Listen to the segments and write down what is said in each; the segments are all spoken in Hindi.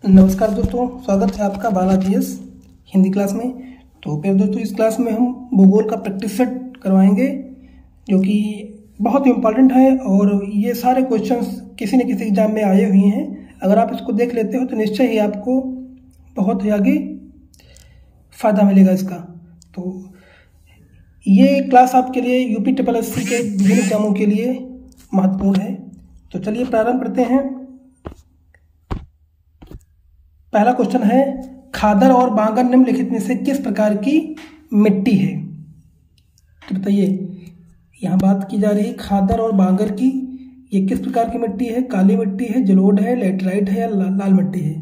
नमस्कार दोस्तों, स्वागत है आपका बाला जीएस हिंदी क्लास में। तो फिर दोस्तों इस क्लास में हम भूगोल का प्रैक्टिस सेट करवाएंगे जो कि बहुत इम्पॉर्टेंट है और ये सारे क्वेश्चंस किसी न किसी एग्जाम में आए हुए हैं। अगर आप इसको देख लेते हो तो निश्चय ही आपको बहुत ही आगे फ़ायदा मिलेगा इसका। तो ये क्लास आपके लिए UPSSC के विभिन्न एग्जामों के लिए महत्वपूर्ण है। तो चलिए प्रारंभ करते हैं। पहला क्वेश्चन है, खादर और बांगर निम्नलिखित में से किस प्रकार की मिट्टी है? तो बताइए, यहाँ बात की जा रही है खादर और बांगर की। ये किस प्रकार की मिट्टी है? काली मिट्टी है, जलोढ़ है, लैटेराइट है या लाल मिट्टी है?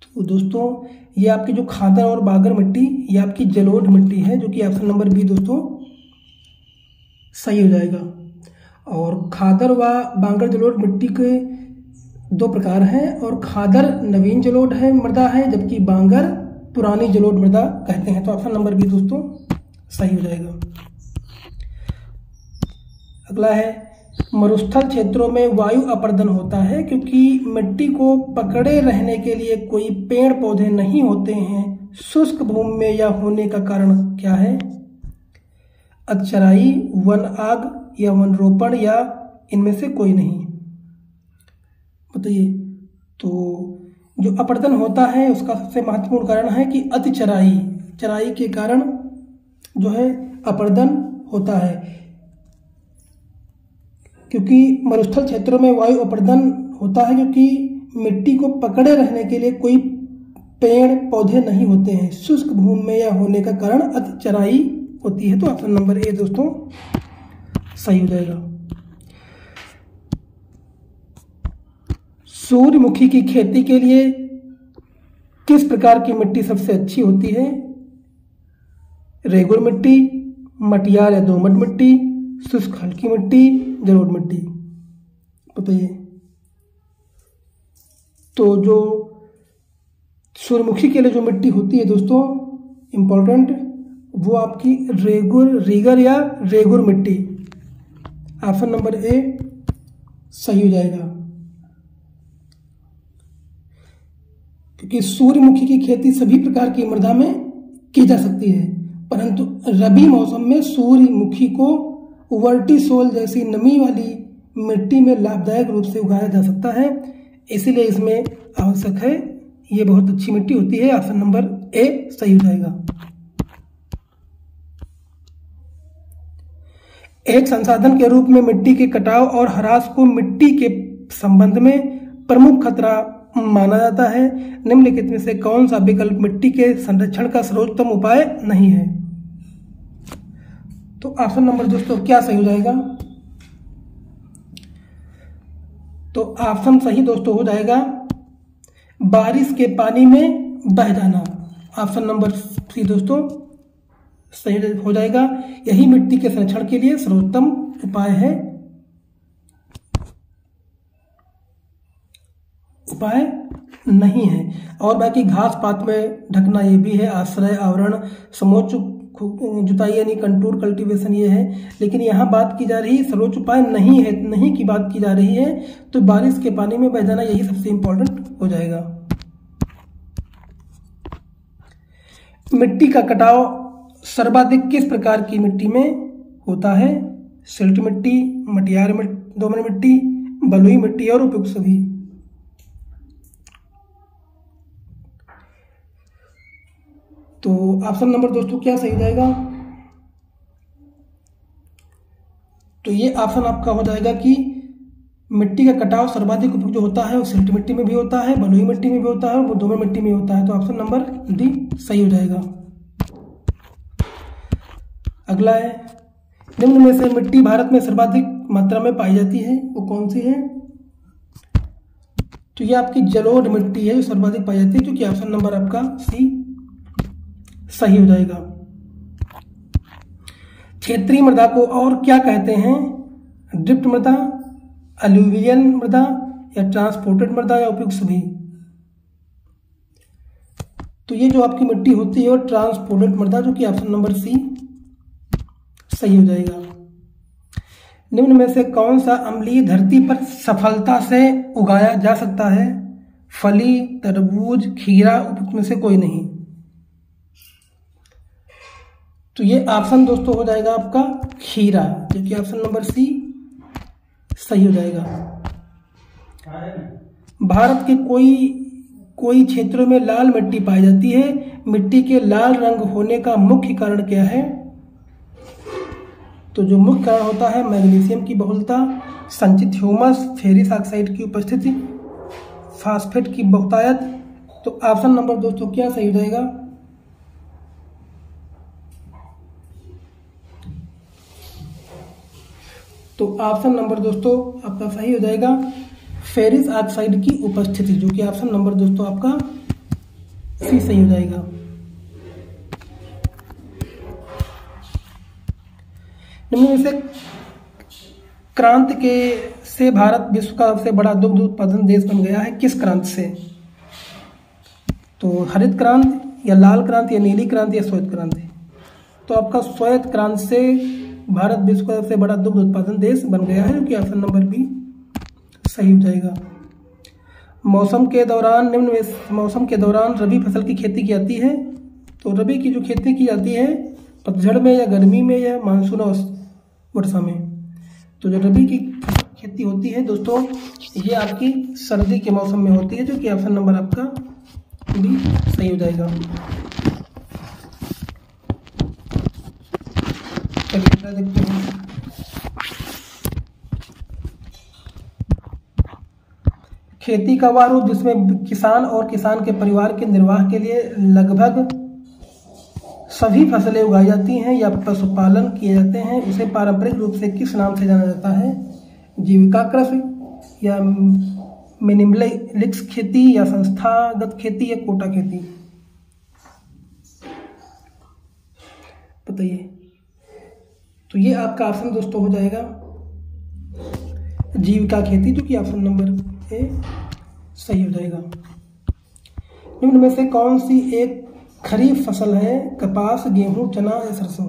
तो दोस्तों ये आपकी जो खादर और बांगर मिट्टी, ये आपकी जलोढ़ मिट्टी है, जो कि ऑप्शन नंबर बी दोस्तों सही हो जाएगा। और खादर व बांगर जलोढ़ मिट्टी के दो प्रकार हैं और खादर नवीन जलोढ़ है मृदा है, जबकि बांगर पुरानी जलोढ़ मृदा कहते हैं। तो ऑप्शन नंबर बी दोस्तों सही हो जाएगा। अगला है, मरुस्थल क्षेत्रों में वायु अपर्दन होता है क्योंकि मिट्टी को पकड़े रहने के लिए कोई पेड़ पौधे नहीं होते हैं। शुष्क भूमि में यह होने का कारण क्या है? अचराई, वन आग या वन रोपण या इनमें से कोई नहीं? बताइए। तो जो अपर्दन होता है उसका सबसे महत्वपूर्ण कारण है कि अति चराई के कारण जो है अपर्दन होता है, क्योंकि मरुस्थल क्षेत्रों में वायु अपर्दन होता है क्योंकि मिट्टी को पकड़े रहने के लिए कोई पेड़ पौधे नहीं होते हैं। शुष्क भूमि में यह होने का कारण अति चराई होती है। तो ऑप्शन नंबर ए दोस्तों सही हो जाएगा। सूर्यमुखी की खेती के लिए किस प्रकार की मिट्टी सबसे अच्छी होती है? रेगुर मिट्टी, मटियार या दोमट मिट्टी, शुष्क हल्की मिट्टी, जलोढ़ मिट्टी? बताइए। तो जो सूर्यमुखी के लिए जो मिट्टी होती है दोस्तों इम्पोर्टेंट, वो आपकी रीगर या रेगुर मिट्टी। ऑप्शन नंबर ए सही हो जाएगा, क्योंकि सूर्यमुखी की खेती सभी प्रकार की मृदा में की जा सकती है, परंतु रबी मौसम में सूर्यमुखी को वर्टिसोल जैसी नमी वाली मिट्टी में लाभदायक रूप से उगाया जा सकता है, इसीलिए इसमें आवश्यक है। ये बहुत अच्छी मिट्टी होती है। ऑप्शन नंबर ए सही हो जाएगा। एक संसाधन के रूप में मिट्टी के कटाव और ह्रास को मिट्टी के संबंध में प्रमुख खतरा माना जाता है। निम्नलिखित में से कौन सा विकल्प मिट्टी के संरक्षण का सर्वोत्तम उपाय नहीं है? तो ऑप्शन नंबर दोस्तों क्या सही हो जाएगा? तो ऑप्शन सही दोस्तों हो जाएगा बारिश के पानी में बह जाना। ऑप्शन नंबर सी दोस्तों सही हो जाएगा। यही मिट्टी के संरक्षण के लिए सर्वोत्तम उपाय है। उपाय नहीं है। और बाकी घास पात में ढकना ये भी है, आश्रय, आवरण, समोच्च जुताई यानी कंटूर कल्टीवेशन ये है। लेकिन यहाँ बात की जा रही सर्वोच्च उपाय नहीं है, नहीं की बात की जा रही है। तो बारिश के पानी में बह जाना यही सबसे इंपॉर्टेंट हो जाएगा। मिट्टी का कटाव सर्वाधिक किस प्रकार की मिट्टी में होता है? सिल्ट मिट्टी, मटियार दोमट मिट्टी, बलुई मिट्टी और उपयुक्त सभी? तो ऑप्शन नंबर दोस्तों क्या सही हो जाएगा? तो ये ऑप्शन आपका हो जाएगा कि मिट्टी का कटाव सर्वाधिक उपयुक्त जो होता है वो सिल्ट मिट्टी में भी होता है, बलुई मिट्टी में भी होता है और दोमट मिट्टी में होता है। तो ऑप्शन नंबर डी सही हो जाएगा। अगला है, निम्न में से मिट्टी भारत में सर्वाधिक मात्रा में पाई जाती है, वो कौन सी है? तो ये आपकी जलोढ़ मिट्टी है जो सर्वाधिक पाई जाती है, क्योंकि ऑप्शन नंबर आपका सी सही हो जाएगा। क्षेत्रीय मृदा को और क्या कहते हैं? ड्रिफ्ट मृदा, अलूवियल मृदा या ट्रांसपोर्टेड मृदा या उपयुक्त सभी? तो ये जो आपकी मिट्टी होती है वो ट्रांसपोर्टेड मृदा, जो कि ऑप्शन नंबर सी सही हो जाएगा। निम्न में से कौन सा अम्लीय धरती पर सफलता से उगाया जा सकता है? फली, तरबूज, खीरा, उपयुक्त में से कोई नहीं। तो ये ऑप्शन दोस्तों हो जाएगा आपका खीरा, जो कि ऑप्शन नंबर सी सही हो जाएगा। भारत के कोई क्षेत्रों में लाल मिट्टी पाई जाती है, मिट्टी के लाल रंग होने का मुख्य कारण क्या है? तो जो मुख्य कारण होता है मैग्नीशियम की बहुलता, संचित ह्यूमस, फेरिस ऑक्साइड की उपस्थिति, फास्फेट की बहुतायत। तो ऑप्शन नंबर दोस्तों क्या सही हो जाएगा? तो ऑप्शन नंबर दोस्तों आपका सही हो जाएगा फेरिस ऑक्साइड की उपस्थिति, जो कि ऑप्शन नंबर दोस्तों आपका सी सही हो जाएगा। निम्न में से क्रांति से भारत विश्व का सबसे बड़ा दुग्ध उत्पादन देश बन गया है, किस क्रांति से? तो हरित क्रांति या लाल क्रांति या नीली क्रांति या श्वेत क्रांति? तो आपका श्वेत क्रांति से भारत विश्व का सबसे बड़ा दुग्ध उत्पादन देश बन गया है, जो कि ऑप्शन नंबर बी सही हो जाएगा। मौसम के दौरान रबी फसल की खेती की जाती है। तो रबी की जो खेती की जाती है पतझड़ में या गर्मी में या मानसून और वर्षा में। तो जो रबी की खेती होती है दोस्तों ये आपकी सर्दी के मौसम में होती है, जो कि ऑप्शन नंबर आपका बी सही हो जाएगा। चलिए देखते हैं। खेती का वह रूप जिसमें किसान और किसान के परिवार के निर्वाह के लिए लगभग सभी फसलें उगाई जाती हैं या पशुपालन किए जाते हैं, उसे पारंपरिक रूप से किस नाम से जाना जाता है? जीविका कृषि या मिनिमलिस्टिक खेती या संस्थागत खेती या कोटा खेती? बताइए। तो ये आपका ऑप्शन दोस्तों हो जाएगा जीविका खेती, जो कि ऑप्शन नंबर ए सही हो जाएगा। निम्न में से कौन सी एक खरीफ फसल है? कपास, गेहूं, चना या सरसों?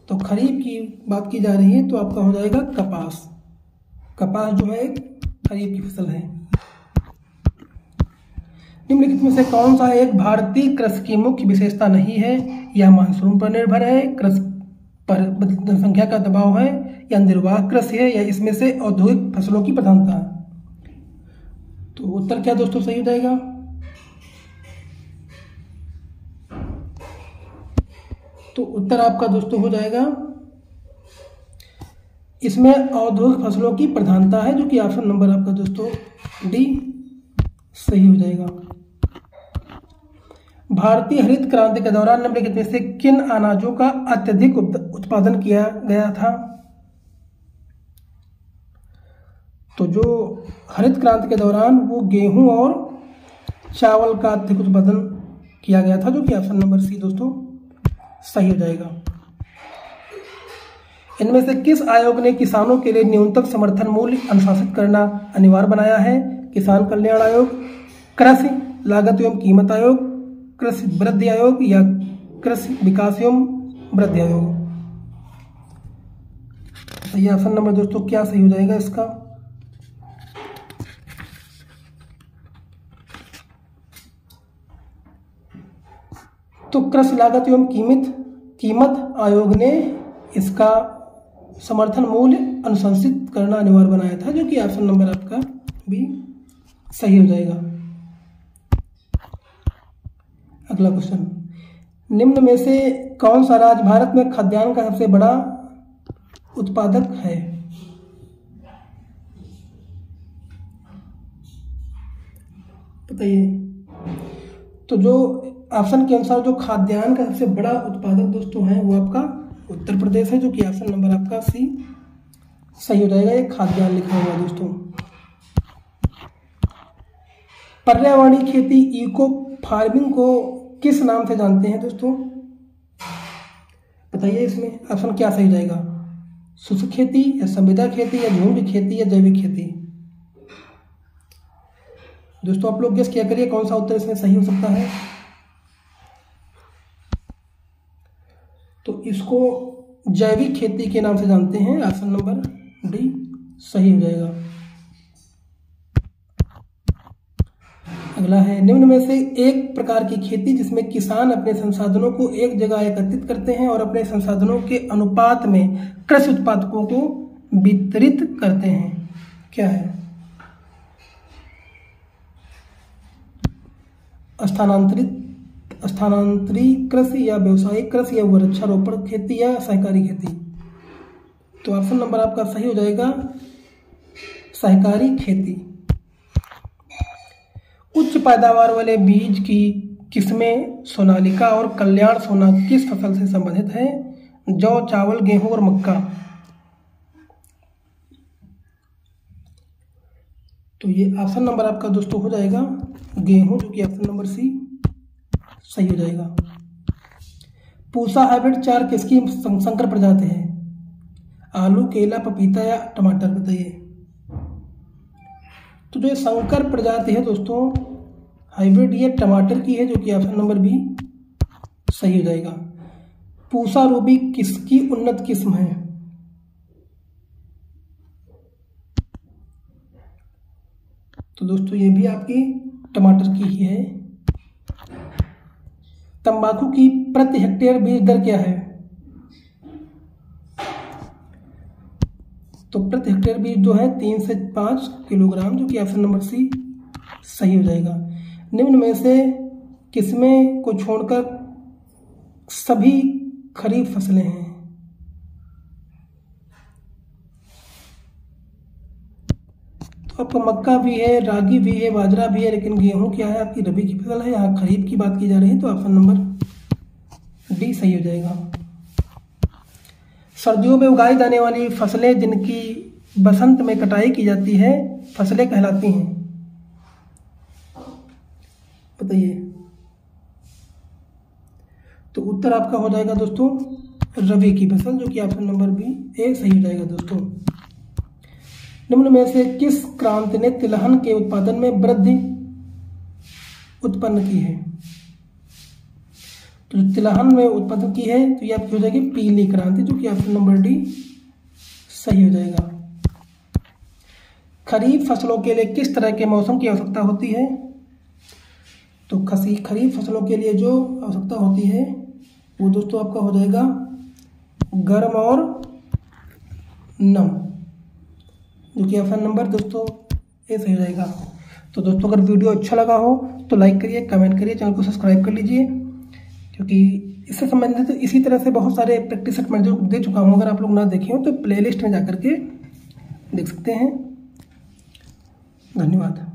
तो खरीफ की बात की जा रही है तो आपका हो जाएगा कपास। कपास जो है एक खरीफ की फसल है। निम्नलिखित में से कौन सा एक भारतीय कृषि की मुख्य विशेषता नहीं है? यह मानसून पर निर्भर है, कृषि पर जनसंख्या का दबाव है, या निर्वाह कृषि है, या इसमें से औद्योगिक फसलों की प्रधानता है? तो उत्तर क्या दोस्तों सही हो जाएगा? तो उत्तर आपका दोस्तों हो जाएगा इसमें औद्योगिक फसलों की प्रधानता है, जो कि ऑप्शन नंबर आपका दोस्तों डी सही हो जाएगा। भारतीय हरित क्रांति के दौरान निम्नलिखित में से किन अनाजों का अत्यधिक उत्पादन किया गया था? तो जो हरित क्रांति के दौरान वो गेहूं और चावल का अत्यधिक उत्पादन किया गया था, जो कि ऑप्शन नंबर सी दोस्तों सही हो जाएगा। इनमें से किस आयोग ने किसानों के लिए न्यूनतम समर्थन मूल्य अनुशासित करना अनिवार्य बनाया है? किसान कल्याण आयोग, कृषि लागत एवं कीमत आयोग, कृषि वृद्धि आयोग या कृषि विकास एवं वृद्धि आयोग? तो ये ऑप्शन नंबर दोस्तों क्या सही हो जाएगा इसका? तो कृषि लागत एवं कीमत आयोग ने इसका समर्थन मूल्य अनुशंसित करना अनिवार्य बनाया था, जो कि ऑप्शन नंबर आपका भी सही हो जाएगा। अगला क्वेश्चन, निम्न में से कौन सा राज्य भारत में खाद्यान्न का सबसे बड़ा उत्पादक है? बताइए। तो जो ऑप्शन के अनुसार जो खाद्यान्न का सबसे बड़ा उत्पादक दोस्तों है वो आपका उत्तर प्रदेश है, जो कि ऑप्शन नंबर आपका सी सही हो जाएगा। ये खाद्यान्न लिखा हुआ दोस्तों। पर्यावरणीय खेती इको फार्मिंग को किस नाम से जानते हैं दोस्तों? बताइए इसमें ऑप्शन क्या सही हो जाएगा? शुष्क खेती या संविदा खेती या झुंड खेती या जैविक खेती? दोस्तों आप लोग गेस किया करिए कौन सा उत्तर इसमें सही हो सकता है। तो इसको जैविक खेती के नाम से जानते हैं, ऑप्शन नंबर डी सही हो जाएगा। अगला है, निम्न में से एक प्रकार की खेती जिसमें किसान अपने संसाधनों को एक जगह एकत्रित करते हैं और अपने संसाधनों के अनुपात में कृषि उत्पादकों को वितरित करते हैं, क्या है? स्थानांतरी कृषि या व्यावसायिक कृषि या वृक्षारोपण खेती या सहकारी खेती। तो ऑप्शन नंबर आपका सही हो जाएगा सहकारी खेती। उच्च पैदावार वाले बीज की किस्में सोनालिका और कल्याण सोना किस फसल से संबंधित है? जौ, चावल, गेहूं और मक्का। तो ये ऑप्शन नंबर आपका दोस्तों हो जाएगा गेहूं, जो कि ऑप्शन नंबर सी सही हो जाएगा। पूसा हाइब्रिड 4 किसकी संकर प्रजाति है? आलू, केला, पपीता या टमाटर, बताइए। तो जो संकर प्रजाति है दोस्तों हाइब्रिड, ये टमाटर की है, जो कि ऑप्शन नंबर बी सही हो जाएगा। पूसा रूबी किसकी उन्नत किस्म है? तो दोस्तों ये भी आपकी टमाटर की ही है। तंबाकू की प्रति हेक्टेयर बीज दर क्या है? तो प्रति हेक्टेयर बीज जो है 3 से 5 किलोग्राम, जो कि ऑप्शन नंबर सी सही हो जाएगा। निम्न में से किस्में को छोड़कर सभी खरीफ फसलें हैं? तो आपका मक्का भी है, रागी भी है, बाजरा भी है, लेकिन गेहूं क्या है आपकी रबी की फसल है, यहाँ खरीफ की बात की जा रही है, तो ऑप्शन नंबर डी सही हो जाएगा। सर्दियों में उगाई जाने वाली फसलें जिनकी बसंत में कटाई की जाती है फसलें कहलाती हैं, बताइए। तो उत्तर आपका हो जाएगा दोस्तों रबी की फसल, जो कि ऑप्शन नंबर बी ए सही हो जाएगा दोस्तों। निम्न में से किस क्रांति ने तिलहन के उत्पादन में वृद्धि उत्पन्न की है? तो जो तिलहन में उत्पादन की है तो ये आपकी हो जाएगी पीली क्रांति, जो कि ऑप्शन नंबर डी सही हो जाएगा। खरीफ फसलों के लिए किस तरह के मौसम की आवश्यकता होती है? तो खरीफ फसलों के लिए जो आवश्यकता होती है वो दोस्तों आपका हो जाएगा गर्म और नम, जो कि ऑप्शन नंबर दोस्तों ए सही हो जाएगा। तो दोस्तों अगर वीडियो अच्छा लगा हो तो लाइक करिए, कमेंट करिए, चैनल को सब्सक्राइब कर लीजिए, क्योंकि इससे संबंधित इसी तरह से बहुत सारे प्रैक्टिस सेट मैं जो दे चुका हूँ, अगर आप लोग ना देखे हो तो प्लेलिस्ट में जाकर के देख सकते हैं। धन्यवाद।